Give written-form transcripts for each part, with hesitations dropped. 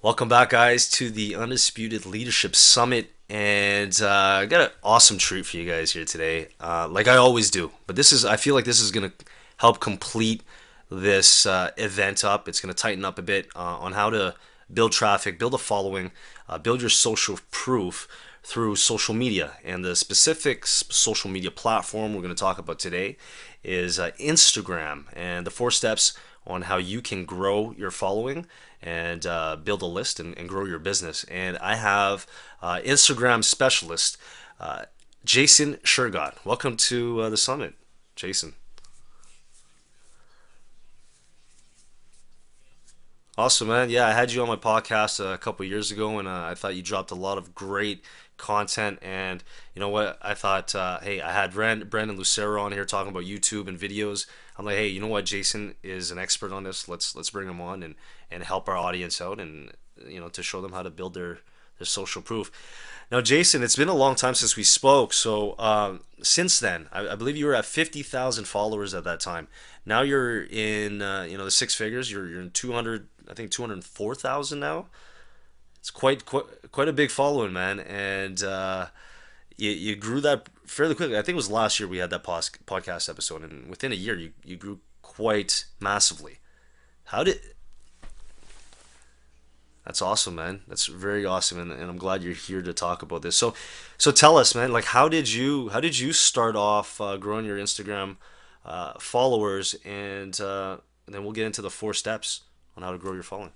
Welcome back, guys, to the Undisputed Leadership Summit. And I got an awesome treat for you guys here today, like I always do. But I feel like this is going to help complete this event up. It's going to tighten up a bit on how to build traffic, build a following, build your social proof through social media. And the specific social media platform we're going to talk about today is Instagram and the 4 steps on how you can grow your following and build a list and grow your business. And I have Instagram specialist Jason Shurgot. Welcome to the summit, Jason. Awesome, man. Yeah, I had you on my podcast a couple years ago, and I thought you dropped a lot of great content. And you know what? I thought, hey, I had Brandon Lucero on here talking about YouTube and videos. I'm like, hey, you know what? Jason is an expert on this. Let's bring him on and help our audience out, and to show them how to build their social proof. Now, Jason, it's been a long time since we spoke. So since then, I believe you were at 50,000 followers at that time. Now you're in the six figures. You're in 200, I think 204,000 now. It's quite a big following, man, and you grew that fairly quickly. I think it was last year we had that podcast episode, and within a year you grew quite massively. How did That's awesome, man. That's very awesome, and I'm glad you're here to talk about this. So tell us, man. Like, how did you start off growing your Instagram followers, and then we'll get into the 4 steps on how to grow your following.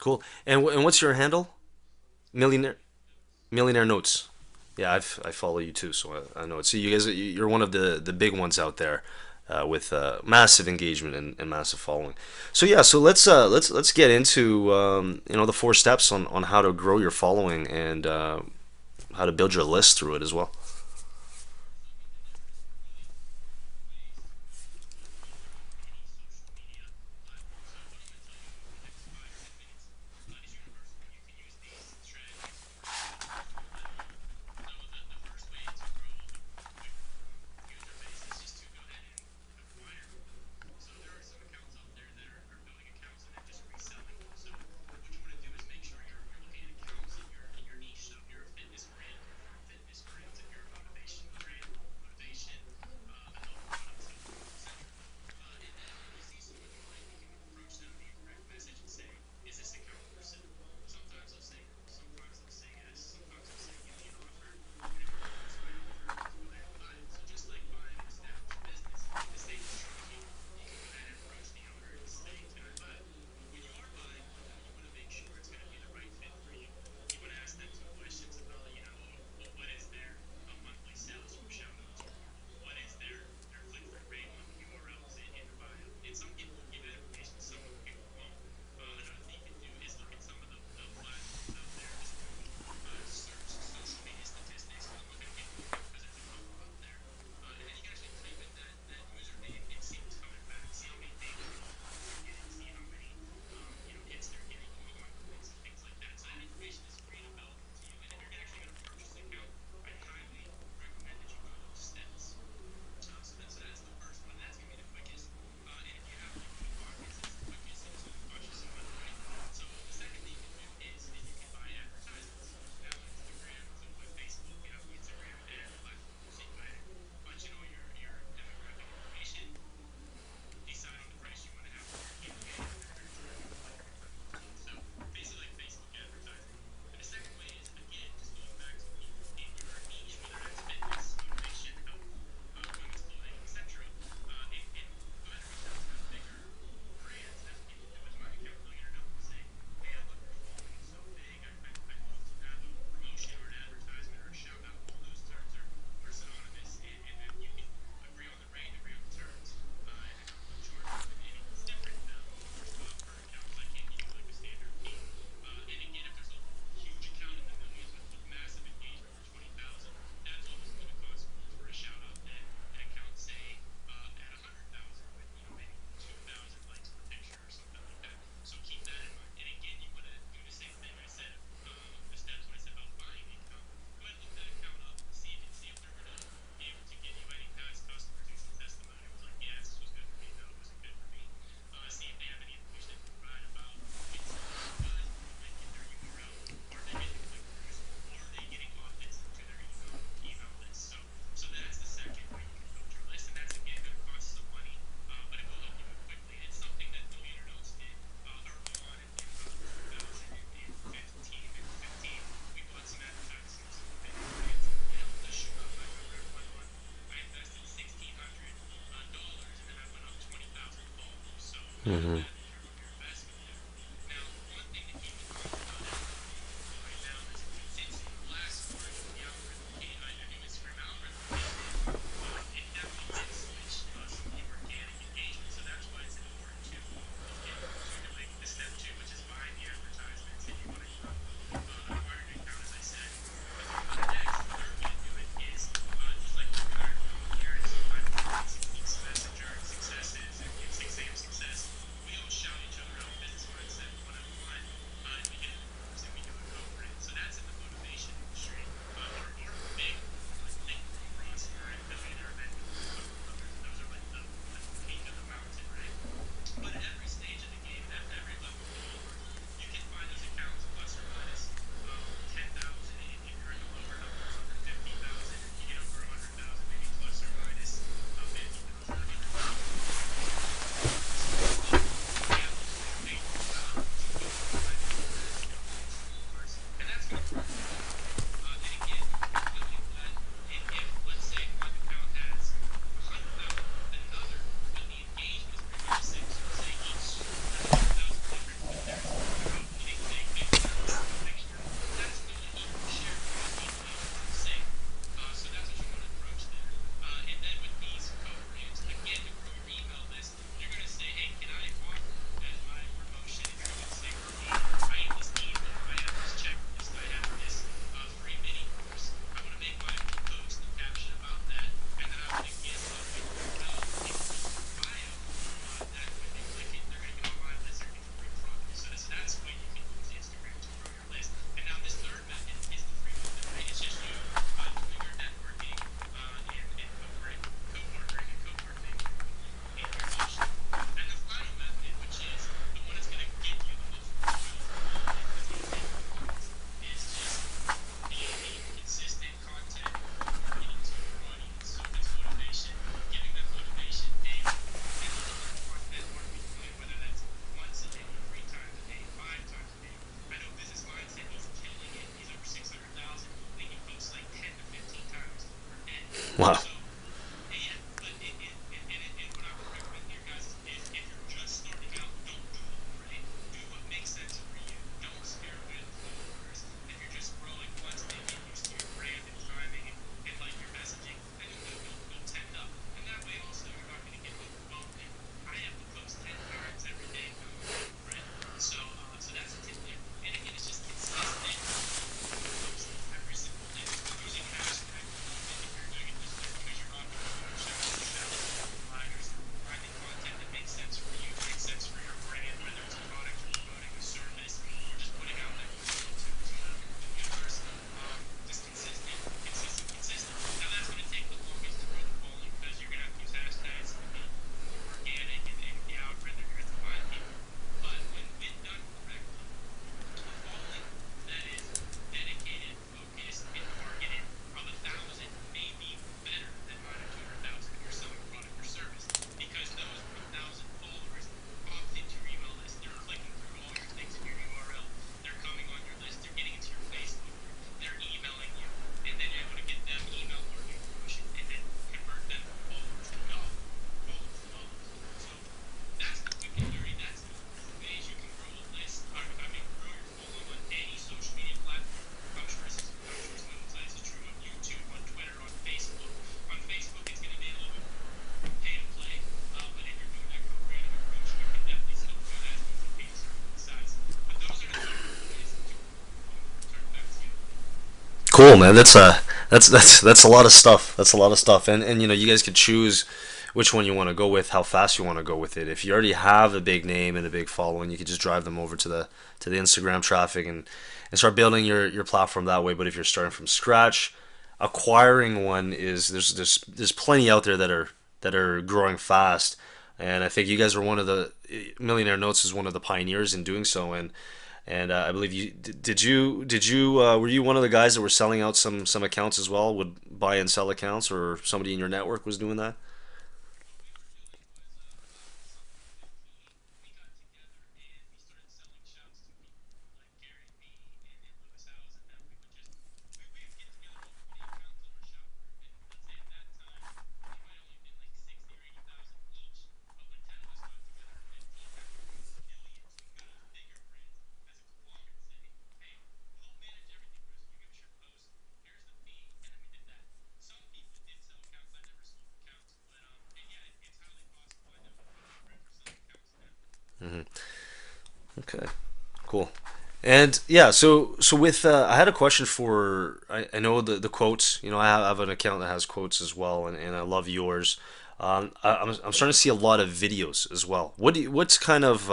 Cool. And what's your handle? Millionaire Millionaire Notes. Yeah, I follow you too, so I know it. So you guys, you're one of the big ones out there with massive engagement and massive following. So yeah, so let's get into the 4 steps on how to grow your following and how to build your list through it as well. Hmm. Wow. Cool, man. That's a lot of stuff. That's a lot of stuff. And you know, you guys could choose which one you want to go with, how fast you want to go with it. If you already have a big name and a big following, you could just drive them over to the Instagram traffic and start building your platform that way. But if you're starting from scratch, acquiring one is there's plenty out there that are growing fast. And I think you guys are one of the Millionaire Notes is one of the pioneers in doing so. And I believe you did you were you one of the guys that were selling out some accounts as well? Would buy and sell accounts, or somebody in your network was doing that? Okay. Cool. And yeah, so with I had a question for I know the quotes. You know, I have an account that has quotes as well, and I love yours. I'm starting to see a lot of videos as well. What's kind of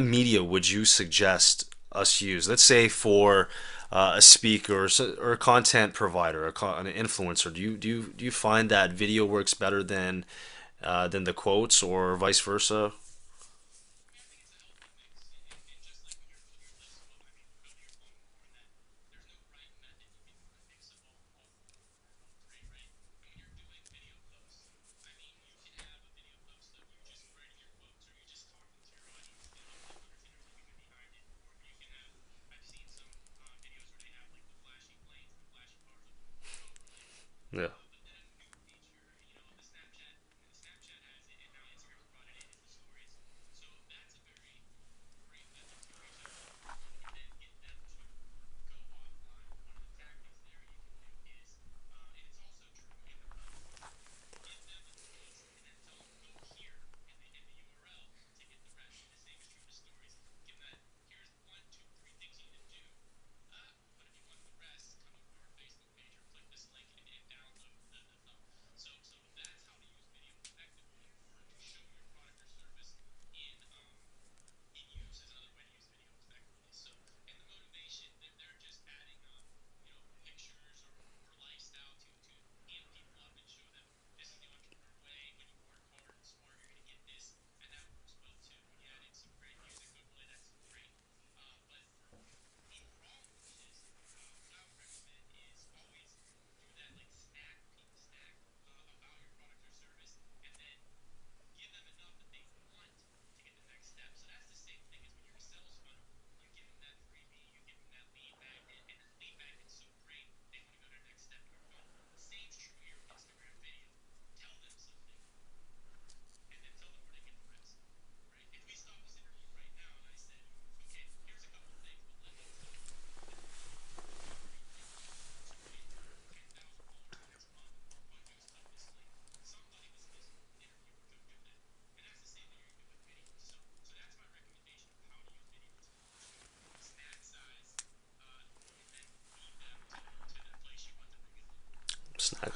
media would you suggest us use? Let's say for a speaker or a content provider, an influencer. Do you find that video works better than the quotes, or vice versa? Yeah.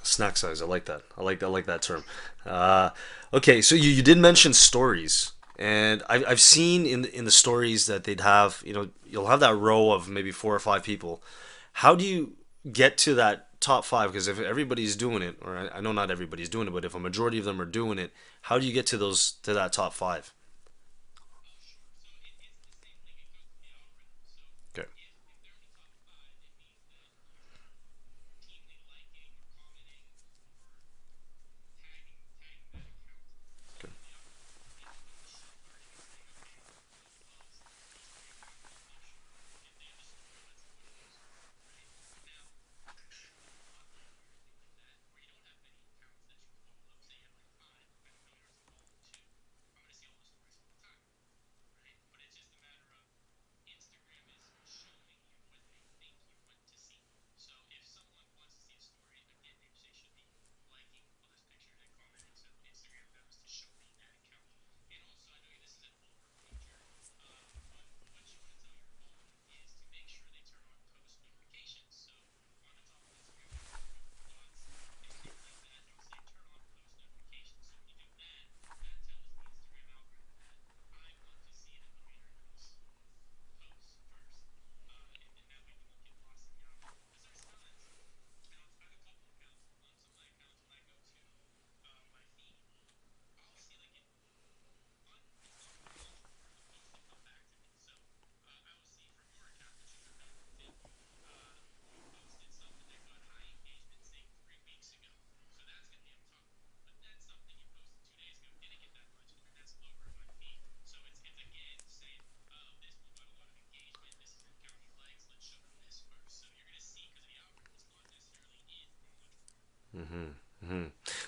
Snack size. I like that. I like that term. Uh, okay, so you did mention stories, and I've seen in the stories that they'd have, you'll have that row of maybe four or five people. How do you get to that top five? Because if everybody's doing it, or I know not everybody's doing it, but if a majority of them are doing it, how do you get to that top five? Okay.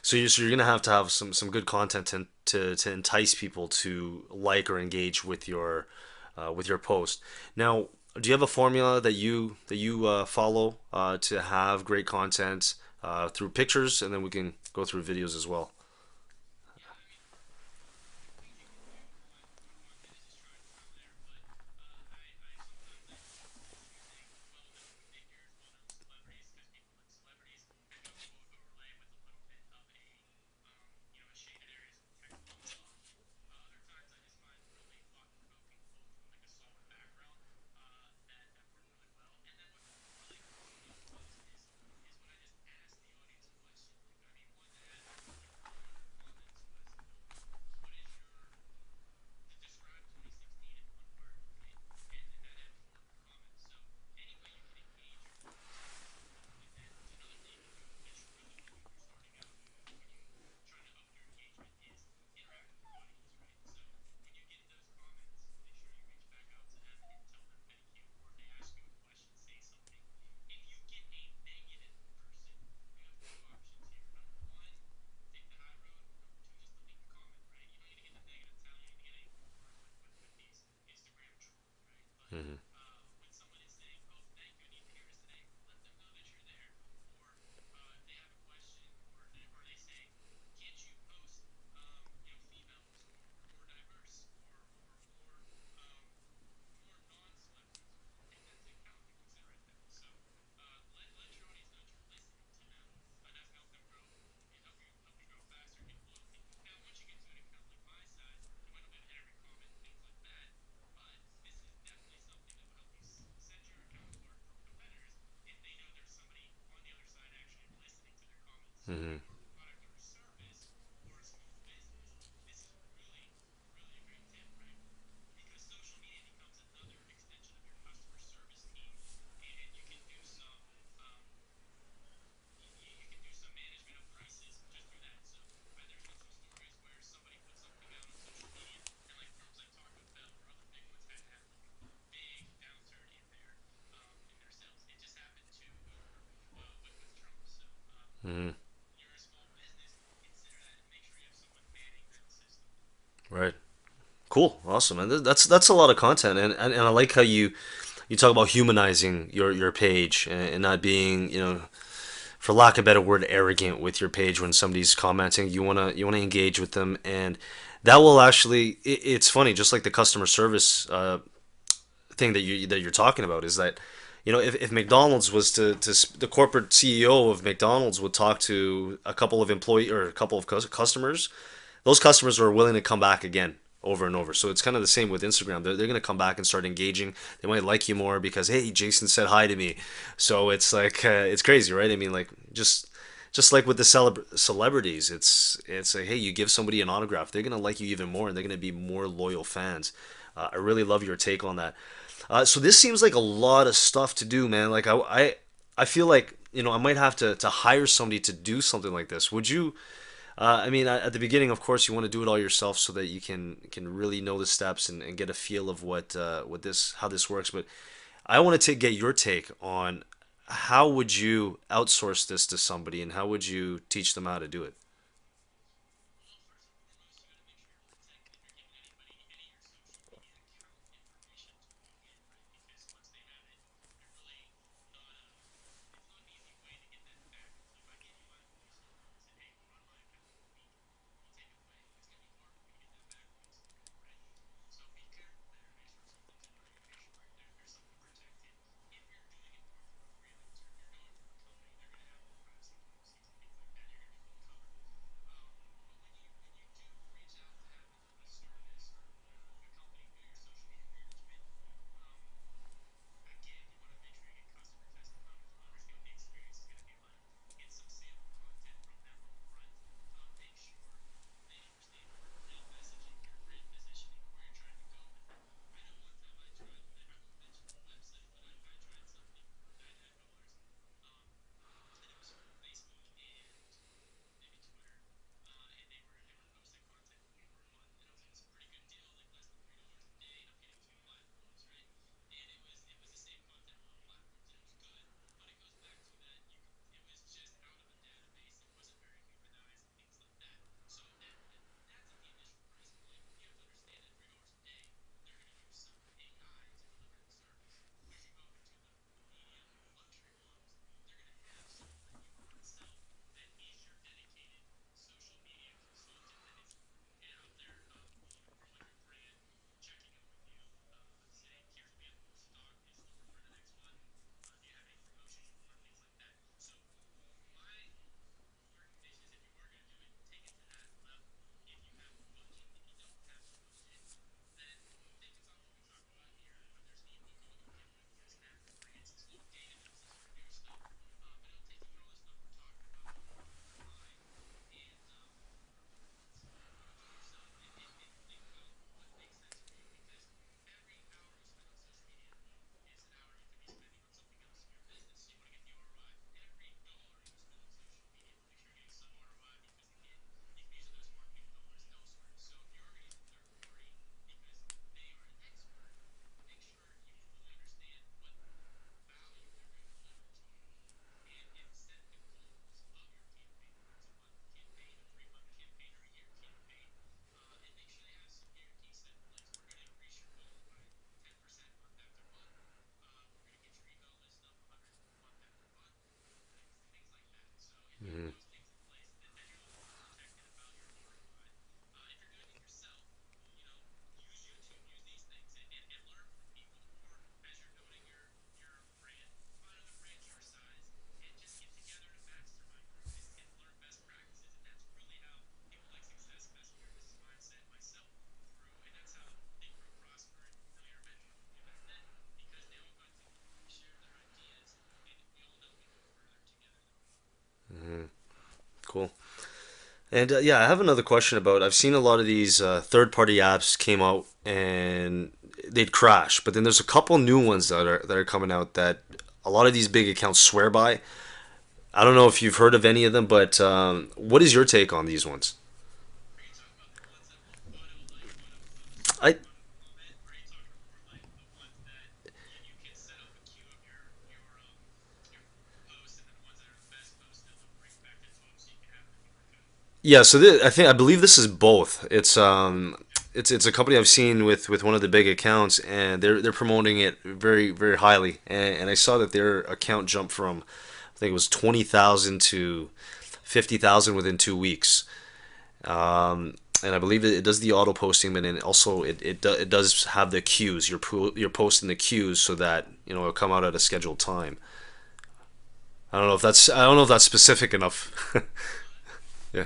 So you're gonna have to have some good content to entice people to like or engage with your post. Now, do you have a formula that you follow to have great content through pictures, and then we can go through videos as well? Hmm. Hmm. Hmm. Right. Cool. Awesome. And that's a lot of content, and I like how you talk about humanizing your page and not being, for lack of a better word, arrogant with your page when somebody's commenting. You wanna engage with them, and that will actually. It's funny, just like the customer service thing that you're talking about is that, if McDonald's was the corporate CEO of McDonald's would talk to a couple of employee or a couple of customers, those customers are willing to come back again over and over. So it's kind of the same with Instagram. They're going to come back and start engaging. They might like you more because, hey, Jason said hi to me. So it's like it's crazy, right? I mean, like just like with the celebrities, it's like, hey, you give somebody an autograph, they're gonna like you even more, and they're gonna be more loyal fans. I really love your take on that. So this seems like a lot of stuff to do, man. Like I feel like, I might have to hire somebody to do something like this. Would you? I mean, at the beginning, of course, you want to do it all yourself so that you can really know the steps and get a feel of what this how this works. But I want to get your take on how would you outsource this to somebody, and how would you teach them how to do it? And yeah, I have another question about. I've seen a lot of these third-party apps came out and they'd crash, but then there's a couple new ones that are coming out that a lot of these big accounts swear by. I don't know if you've heard of any of them, but what is your take on these ones? I Yeah, so I believe this is both. It's a company I've seen with one of the big accounts, and they're promoting it very highly. And I saw that their account jumped from I think it was 20,000 to 50,000 within 2 weeks. And I believe it does the auto posting, but then also it does have the queues. You're posting the queues so that it'll come out at a scheduled time. I don't know if that's specific enough. Yeah.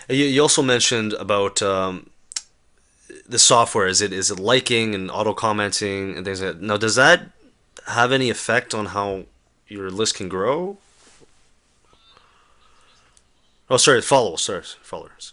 You also mentioned about the software. Is it liking and auto commenting and things like that? Now, does that have any effect on how your list can grow? Oh, sorry, followers. Sorry, followers.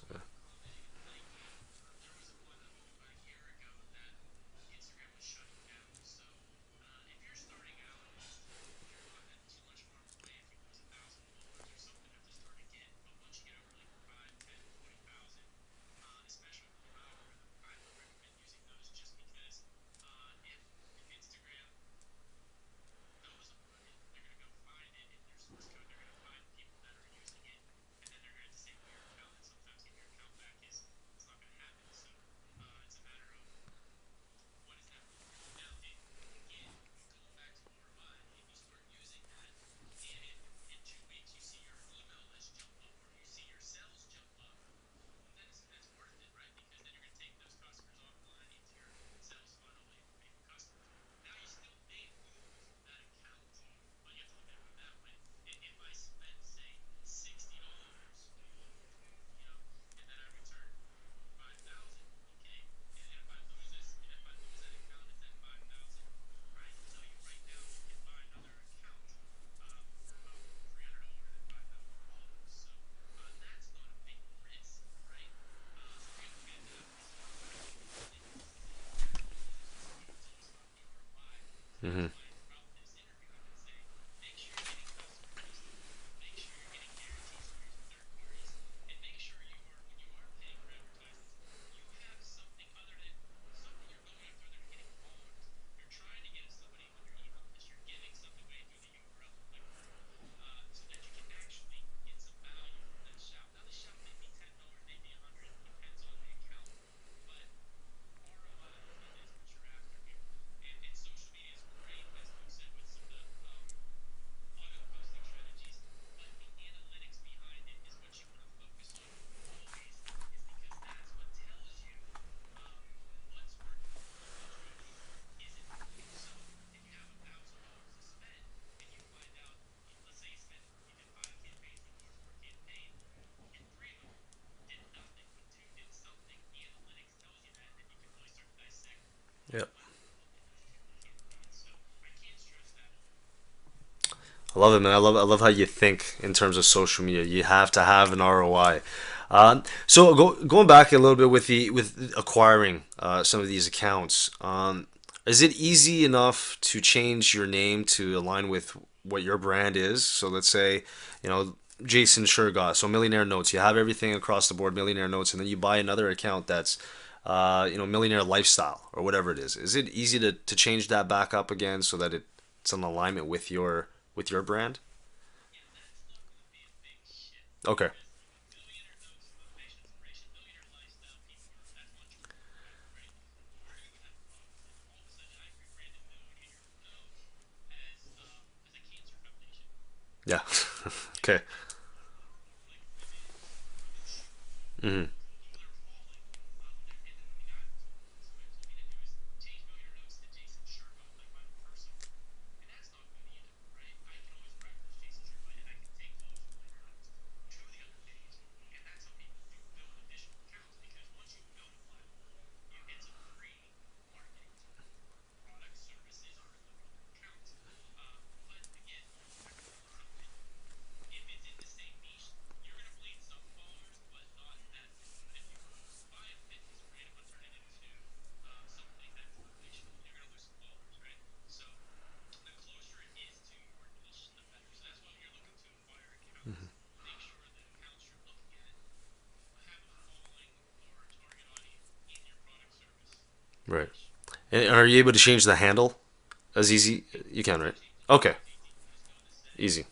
I love it, man. I love how you think in terms of social media. You have to have an ROI. So going back a little bit with acquiring some of these accounts, is it easy enough to change your name to align with what your brand is? So let's say, you know, Jason Shurgot. So Millionaire Notes. You have everything across the board, Millionaire Notes, and then you buy another account that's, Millionaire Lifestyle or whatever it is. Is it easy to change that back up again so that it's in alignment with your brand? Okay. Yeah. Okay. Hmm. Right. And are you able to change the handle as easy? You can, right? Okay. Easy.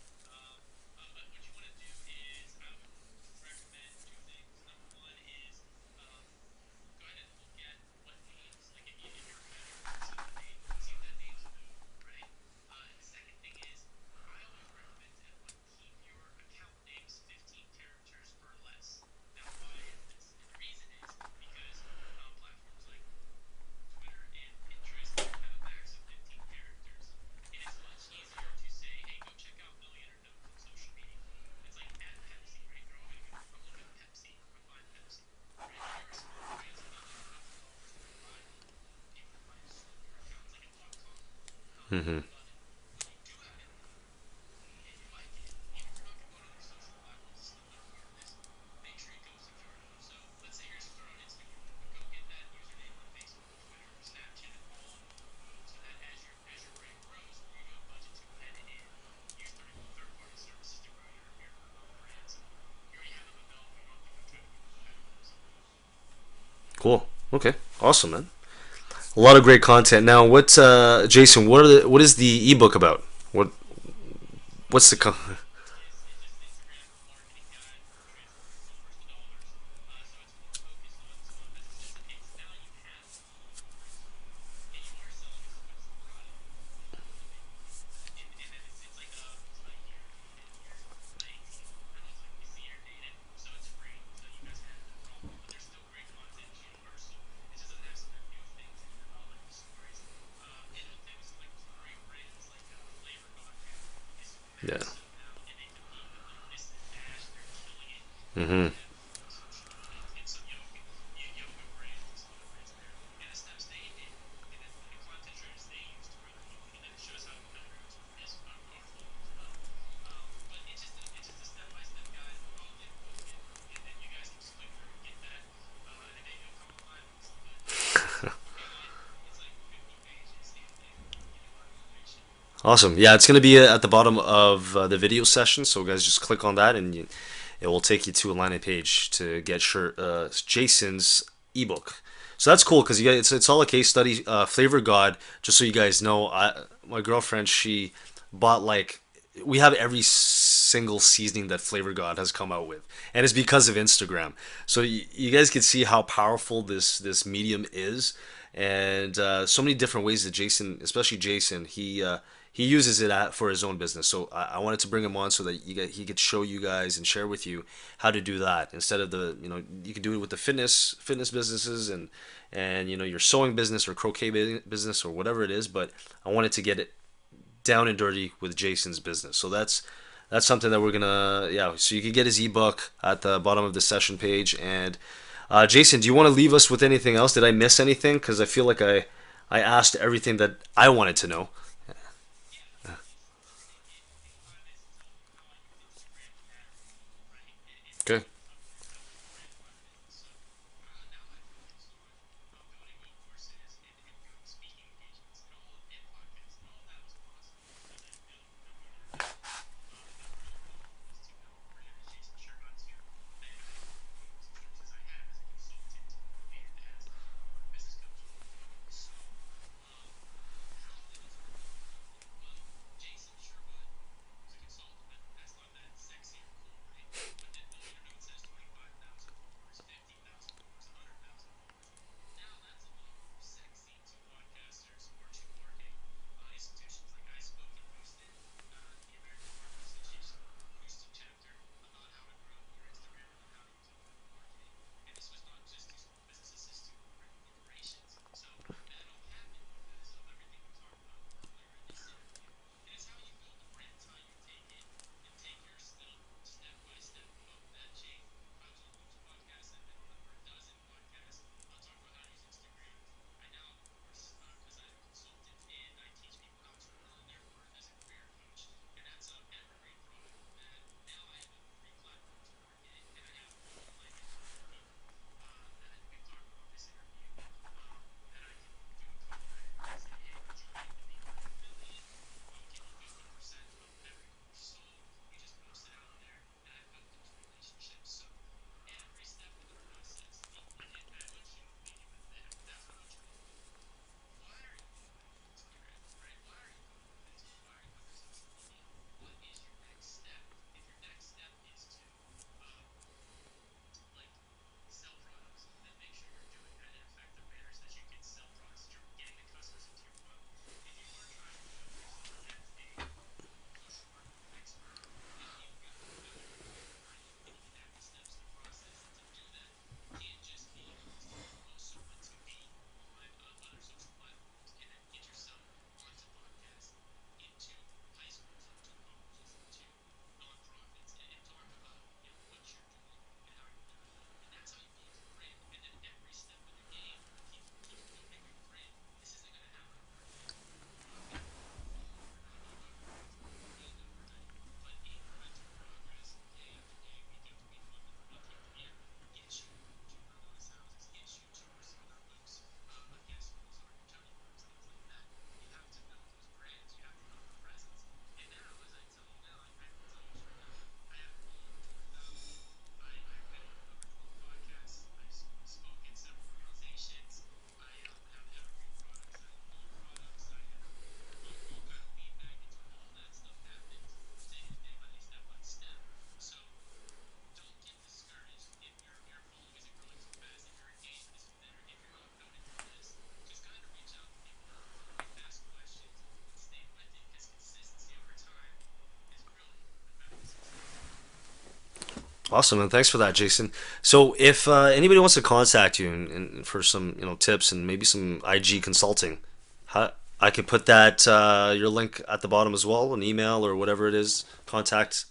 Hmm. Cool. Okay. Awesome, man. A lot of great content. Now, Jason? What is the ebook about? What's the? Yeah. Hmm. Awesome. Yeah, it's going to be at the bottom of the video session. So, guys, just click on that and it will take you to a landing page to get Jason's ebook. So that's cool because you guys, it's all a case study. Flavor God, just so you guys know, my girlfriend, she bought like, we have every single seasoning that Flavor God has come out with, and it's because of Instagram. So you guys can see how powerful this medium is, and so many different ways that Jason, especially Jason, he uses it for his own business. So I wanted to bring him on so that he could show you guys and share with you how to do that instead of you can do it with the fitness businesses and your sewing business or croquet business or whatever it is. But I wanted to get it down and dirty with Jason's business. So that's something that we're gonna, yeah. So you can get his ebook at the bottom of the session page. And Jason, do you want to leave us with anything else? Did I miss anything? Because I feel like I asked everything that I wanted to know. Okay. Awesome, and thanks for that, Jason. So, if anybody wants to contact you and for some, tips and maybe some IG consulting, how, I could put that your link at the bottom as well, an email or whatever it is, contact.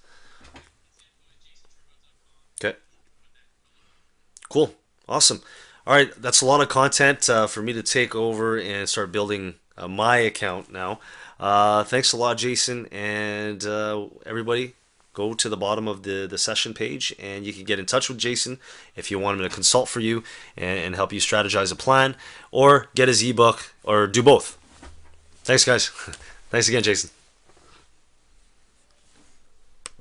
Okay, cool, awesome. All right, that's a lot of content for me to take over and start building my account now. Thanks a lot, Jason, and everybody. Go to the bottom of the session page and you can get in touch with Jason if you want him to consult for you and help you strategize a plan or get his ebook or do both. Thanks, guys. Thanks again, Jason.